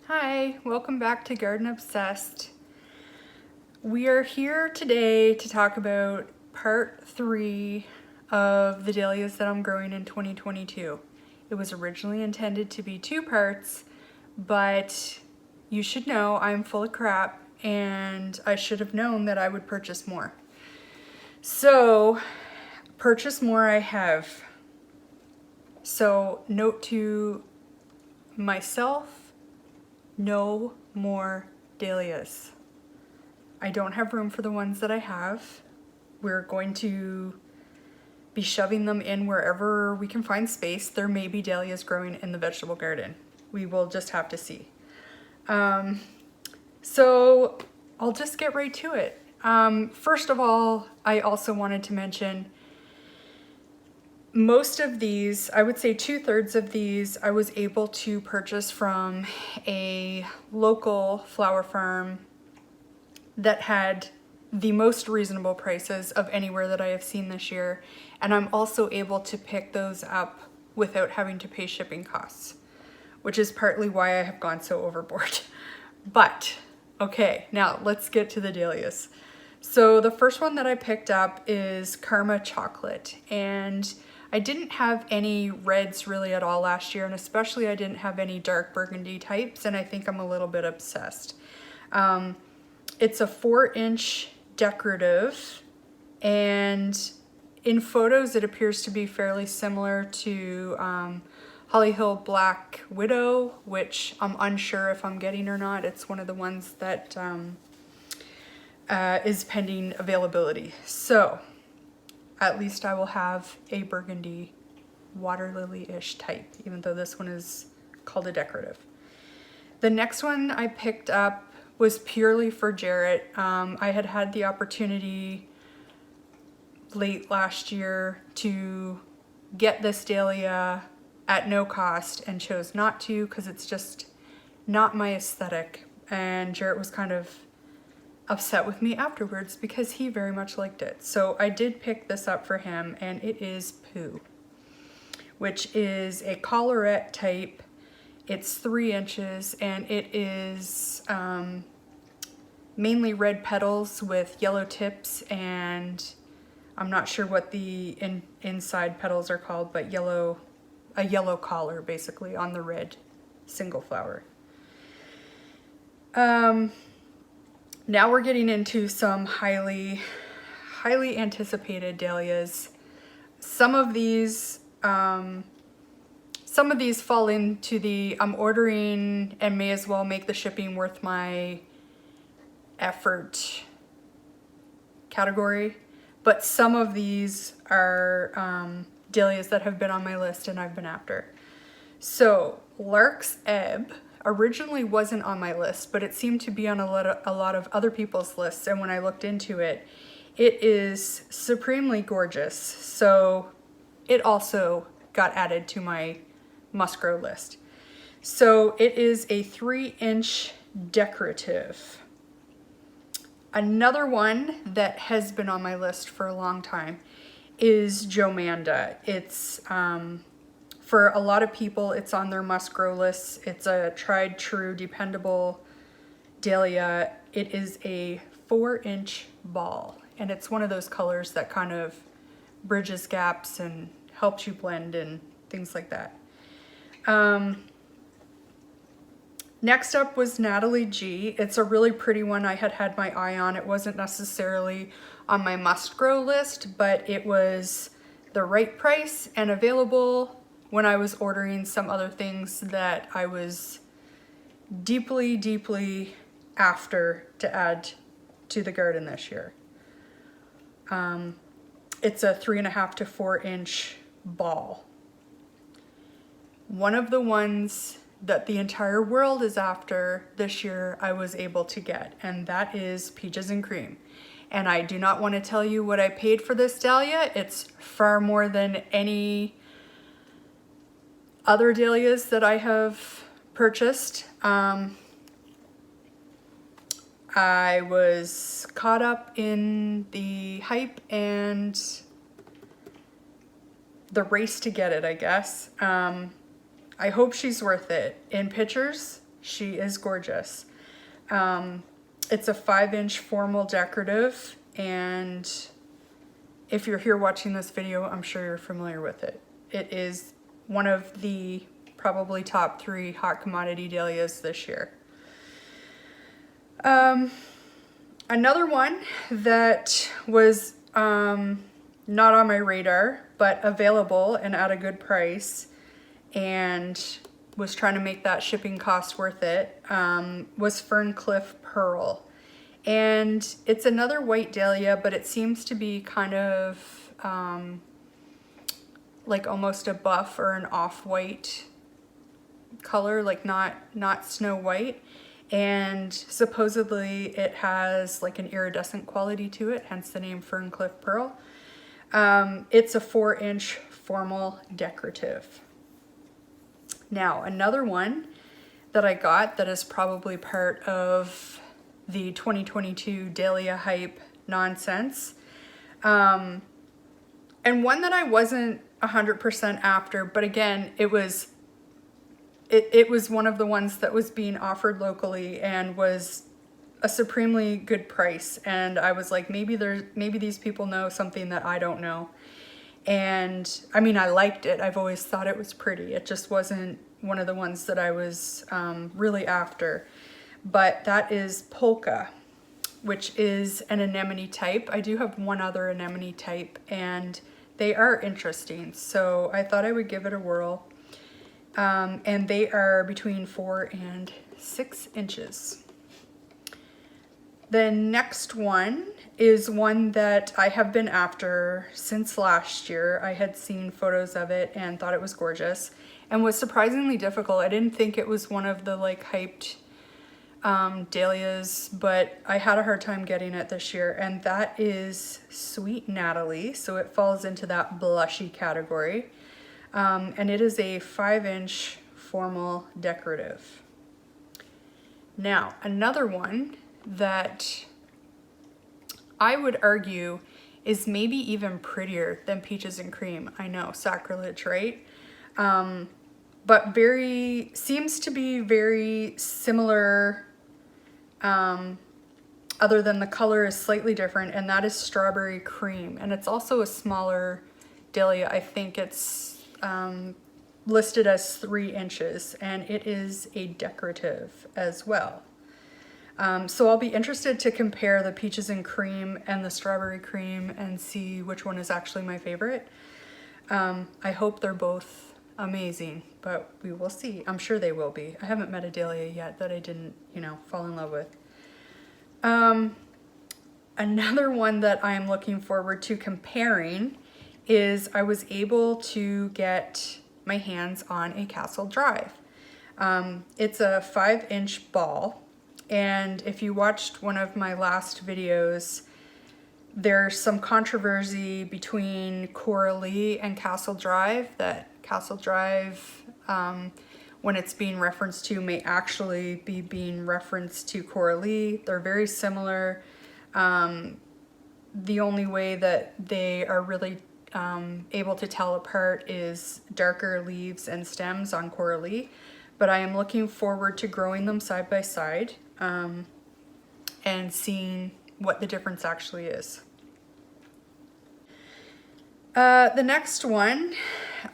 Hi, welcome back to Garden Obsessed. We are here today to talk about part 3 of the dahlias that I'm growing in 2022. It was originally intended to be 2 parts, but you should know I'm full of crap and I should have known that I would purchase more. So, purchase more I have. So, note to myself, no more dahlias. I don't have room for the ones that I have. We're going to be shoving them in wherever we can find space. There may be dahlias growing in the vegetable garden. We will just have to see. So I'll just get right to it. First of all, I also wanted to mention most of these, I would say 2/3 of these, I was able to purchase from a local flower farm that had the most reasonable prices of anywhere that I have seen this year. And I'm also able to pick those up without having to pay shipping costs, which is partly why I have gone so overboard. But, okay, now let's get to the dahlias. So the first one that I picked up is Karma Chocolate, and I didn't have any reds really at all last year, and especially I didn't have any dark burgundy types, and I think I'm a little bit obsessed. It's a 4-inch decorative, and in photos it appears to be fairly similar to Holly Hill Black Widow, which I'm unsure if I'm getting or not. It's one of the ones that is pending availability. So at least I will have a burgundy water lily-ish type, even though this one is called a decorative. The next one I picked up was purely for Jarrett. I had had the opportunity late last year to get this dahlia at no cost and chose not to because it's just not my aesthetic. And Jarrett was kind of upset with me afterwards because he very much liked it. So I did pick this up for him, and it is Pooh, which is a collarette type. It's 3 inches, and it is mainly red petals with yellow tips, and I'm not sure what the inside petals are called, but a yellow collar basically on the red single flower. Now we're getting into some highly anticipated dahlias. Some of these fall into the I'm ordering and may as well make the shipping worth my effort category, but some of these are dahlias that have been on my list and I've been after. So Lark's Ebb originally wasn't on my list, but it seemed to be on a lot of other people's lists, and when I looked into it, it is supremely gorgeous. So it also got added to my must grow list. So it is a 3-inch decorative. Another one that has been on my list for a long time is Jomanda. It's for a lot of people, it's on their must grow lists. It's a tried, true, dependable dahlia. It is a 4-inch ball, and it's one of those colors that kind of bridges gaps and helps you blend and things like that. Next up was Natalie G. It's a really pretty one I had my eye on. It wasn't necessarily on my must grow list, but it was the right price and available when I was ordering some other things that I was deeply after to add to the garden this year. It's a 3.5 to 4-inch ball. One of the ones that the entire world is after this year I was able to get, and that is Peaches and Cream. And I do not want to tell you what I paid for this dahlia. It's far more than any other dahlias that I have purchased. I was caught up in the hype and the race to get it, I guess. I hope she's worth it. In pictures, She is gorgeous. It's a 5-inch formal decorative, and if you're here watching this video, I'm sure you're familiar with it. It is one of the probably top 3 hot commodity dahlias this year. Another one that was not on my radar, but available and at a good price, and was trying to make that shipping cost worth it, was Ferncliff Pearl. And it's another white dahlia, but it seems to be kind of like almost a buff or an off-white color, like not snow white. And supposedly it has like an iridescent quality to it, hence the name Ferncliff Pearl. It's a 4-inch formal decorative. Now, another one that I got that is probably part of the 2022 Dahlia hype nonsense, and one that I wasn't 100% after, but again, it was one of the ones that was being offered locally and was a supremely good price. And I was like, maybe these people know something that I don't know. And I mean, I liked it. I've always thought it was pretty. It just wasn't one of the ones that I was really after. But that is Polka, which is an anemone type. I do have one other anemone type, and they are interesting. So I thought I would give it a whirl. And they are between 4 and 6 inches. The next one is one that I have been after since last year. I had seen photos of it and thought it was gorgeous and was surprisingly difficult. I didn't think it was one of the like hyped dahlias, but I had a hard time getting it this year, and that is Sweet Natalie. So it falls into that blushy category. And it is a 5-inch formal decorative. Now, another one that I would argue is maybe even prettier than Peaches and Cream. I know, sacrilege, right? But seems to be very similar, other than the color is slightly different, and that is Strawberry Cream. And it's also a smaller dahlia. I think it's listed as 3 inches, and it is a decorative as well. So I'll be interested to compare the Peaches and Cream and the Strawberry Cream and see which one is actually my favorite. I hope they're both amazing, but we will see. I'm sure they will be. I haven't met a dahlia yet that I didn't, fall in love with. Another one that I'm looking forward to comparing is I was able to get my hands on a Castle Drive. It's a 5-inch ball, and if you watched one of my last videos, there's some controversy between Coralie and Castle Drive, that Castle Drive, when it's being referenced to, may actually be being referenced to Coralie. They're very similar. The only way that they are really able to tell apart is darker leaves and stems on Coralie, but I am looking forward to growing them side by side and seeing what the difference actually is. The next one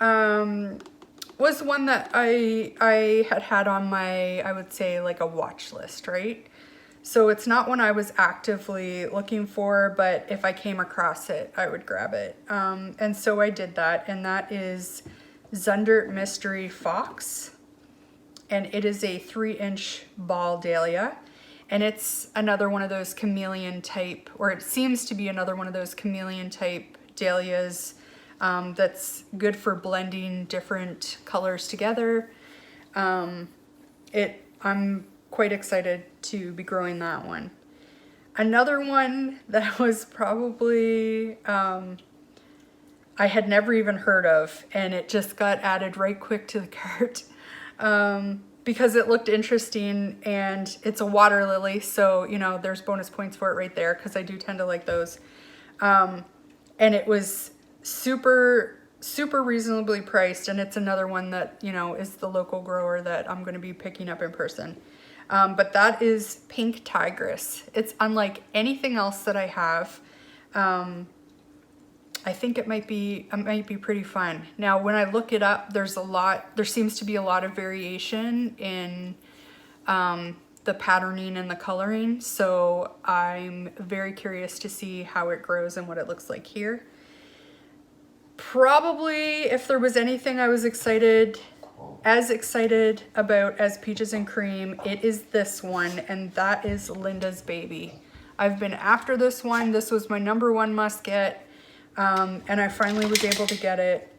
was one that I had on my, I would say, like a watch list, right? So it's not one I was actively looking for, but if I came across it, I would grab it. And so I did that, and that is Zundert Mystery Fox. And it is a 3-inch ball dahlia. And it's another one of those chameleon type, or it seems to be another one of those chameleon type dahlias that's good for blending different colors together. I'm quite excited to be growing that one. Another one that was probably, I had never even heard of, and it just got added right quick to the cart because it looked interesting, and it's a water lily, so there's bonus points for it right there because I do tend to like those. And it was super super reasonably priced, and it's another one that, you know, is the local grower that I'm going to be picking up in person. But that is Pink Tigress. It's unlike anything else that I have. I think it might be pretty fun. Now, when I look it up, there seems to be a lot of variation in the patterning and the coloring. So I'm very curious to see how it grows and what it looks like here. Probably, if there was anything I was as excited about as Peaches and Cream, it is this one, and that is Linda's Baby. I've been after this one. This was my #1 must get. And I finally was able to get it,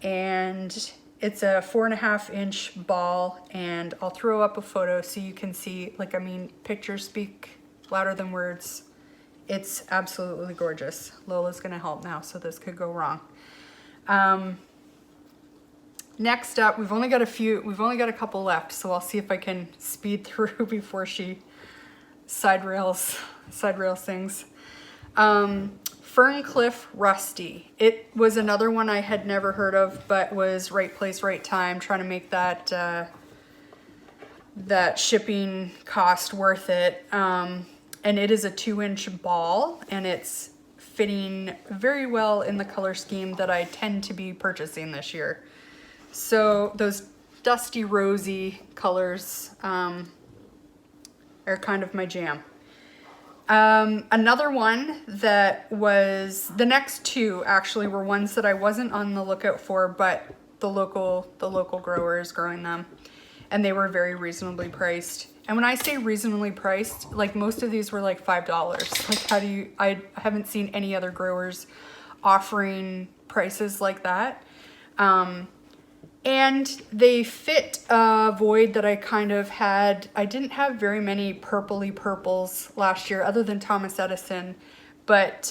and it's a 4.5-inch ball, and I'll throw up a photo so you can see, like, I mean, pictures speak louder than words. It's absolutely gorgeous. Lola's gonna help now, so this could go wrong. Next up, we've only got a couple left, so I'll see if I can speed through before she side rails things. Ferncliff Rusty. It was another one I had never heard of, but was right place, right time, trying to make that that shipping cost worth it. And it is a 2-inch ball, and it's fitting very well in the color scheme that I tend to be purchasing this year. So those dusty rosy colors are kind of my jam. Another one that was, the next two actually were ones that I wasn't on the lookout for, but the local growers growing them, and they were very reasonably priced. And when I say reasonably priced, like, most of these were like $5. Like, I haven't seen any other growers offering prices like that. And they fit a void that I kind of had. I didn't have very many purpley purples last year, other than Thomas Edison, but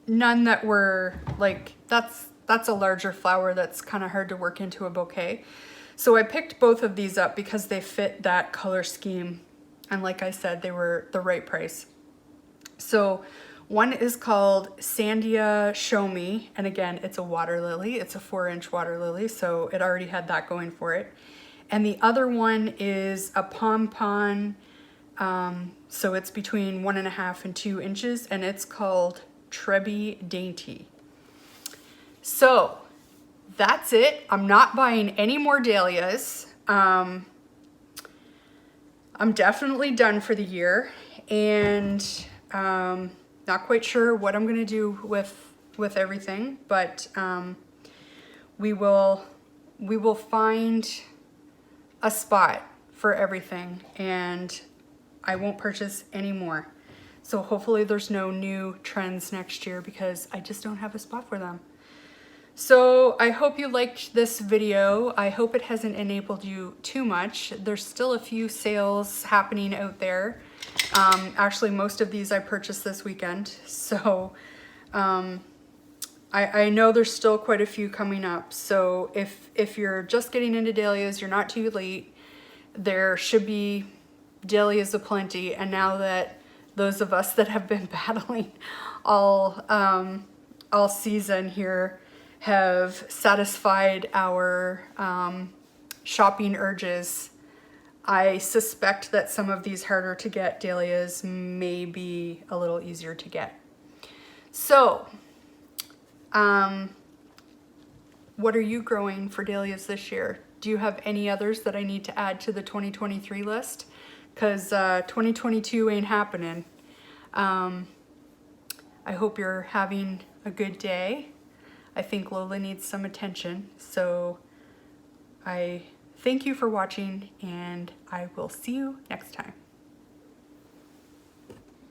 none that were like, that's a larger flower that's kind of hard to work into a bouquet. So I picked both of these up because they fit that color scheme, and like I said, they were the right price. So one is called Sandia Show Me, and again, it's a water lily. It's a 4-inch water lily, so it already had that going for it. And the other one is a pompon, so it's between 1.5 and 2 inches, and it's called Trebby Dainty. So that's it. I'm not buying any more dahlias. I'm definitely done for the year, and not quite sure what I'm gonna do with everything, but we will find a spot for everything, and I won't purchase any more. So hopefully there's no new trends next year, because I just don't have a spot for them. So I hope you liked this video. I hope it hasn't enabled you too much. There's still a few sales happening out there. Actually, most of these I purchased this weekend. So I know there's still quite a few coming up. So if you're just getting into dahlias, you're not too late. There should be dahlias aplenty. And now that those of us that have been battling all season here have satisfied our shopping urges, I suspect that some of these harder to get dahlias may be a little easier to get. So, what are you growing for dahlias this year? Do you have any others that I need to add to the 2023 list? Because 2022 ain't happening. I hope you're having a good day. I think Lola needs some attention, so I thank you for watching, and I will see you next time.